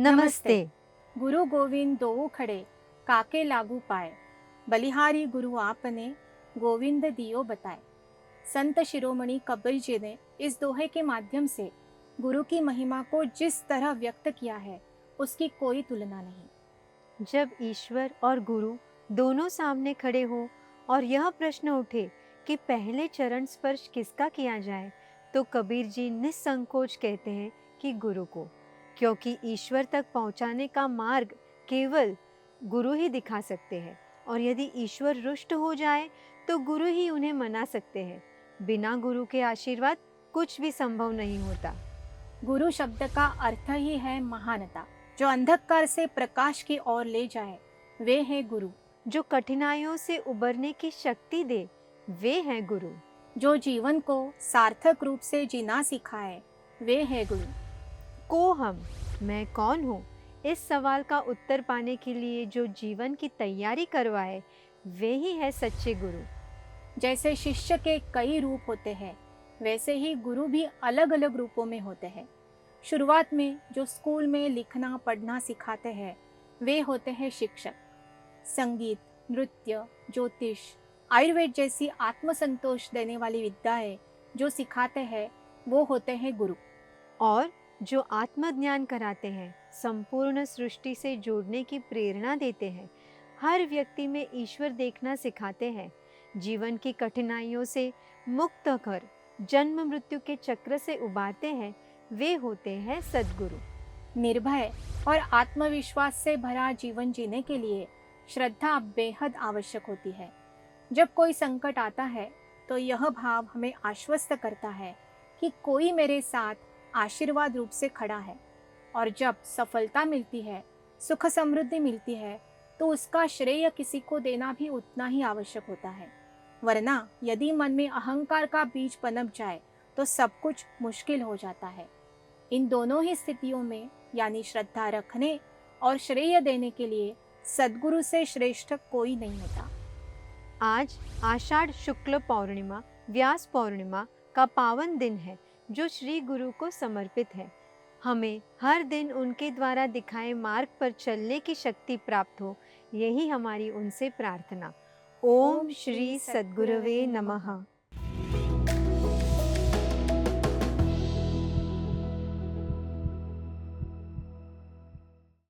नमस्ते। गुरु गोविंद दोऊ खड़े, काके लागू पाए। बलिहारी गुरु आपने, गोविंद दियो बताए। संत शिरोमणि कबीर जी ने इस दोहे के माध्यम से गुरु की महिमा को जिस तरह व्यक्त किया है, उसकी कोई तुलना नहीं। जब ईश्वर और गुरु दोनों सामने खड़े हों और यह प्रश्न उठे कि पहले चरण स्पर्श किसका किया जाए, तो कबीर जी निस्संकोच कहते हैं कि गुरु को, क्योंकि ईश्वर तक पहुंचाने का मार्ग केवल गुरु ही दिखा सकते हैं। और यदि ईश्वर रुष्ट हो जाए तो गुरु ही उन्हें मना सकते हैं। बिना गुरु के आशीर्वाद कुछ भी संभव नहीं होता। गुरु शब्द का अर्थ ही है महानता। जो अंधकार से प्रकाश की ओर ले जाए, वे है गुरु। जो कठिनाइयों से उबरने की शक्ति दे, वे हैं गुरु। जो जीवन को सार्थक रूप से जीना सिखाए, वे है गुरु। को हम, मैं कौन हूँ, इस सवाल का उत्तर पाने के लिए जो जीवन की तैयारी करवाए, वे ही है सच्चे गुरु। जैसे शिष्य के कई रूप होते हैं, वैसे ही गुरु भी अलग अलग रूपों में होते हैं। शुरुआत में जो स्कूल में लिखना पढ़ना सिखाते हैं, वे होते हैं शिक्षक। संगीत, नृत्य, ज्योतिष, आयुर्वेद जैसी आत्मसंतोष देने वाली विद्याएं जो सिखाते हैं, वो होते हैं गुरु। और जो आत्मज्ञान कराते हैं, संपूर्ण सृष्टि से जोड़ने की प्रेरणा देते हैं, हर व्यक्ति में ईश्वर देखना सिखाते हैं, जीवन की कठिनाइयों से मुक्त कर जन्म मृत्यु के चक्र से उबारते हैं, वे होते हैं सद्गुरु। निर्भय और आत्मविश्वास से भरा जीवन जीने के लिए श्रद्धा बेहद आवश्यक होती है। जब कोई संकट आता है, तो यह भाव हमें आश्वस्त करता है कि कोई मेरे साथ आशीर्वाद रूप से खड़ा है। और जब सफलता मिलती है, सुख समृद्धि मिलती है, तो उसका श्रेय किसी को देना भी उतना ही आवश्यक होता है। वरना यदि मन में अहंकार का बीज पनप जाए, तो सब कुछ मुश्किल हो जाता है। इन दोनों ही स्थितियों में, यानी श्रद्धा रखने और श्रेय देने के लिए, सद्गुरु से श्रेष्ठ कोई नहीं होता। आज आषाढ़ शुक्ल पौर्णिमा, व्यास पौर्णिमा का पावन दिन है, जो श्री गुरु को समर्पित है। हमें हर दिन उनके द्वारा दिखाए मार्ग पर चलने की शक्ति प्राप्त हो, यही हमारी उनसे प्रार्थना। ओम श्री सद्गुरवे नमः।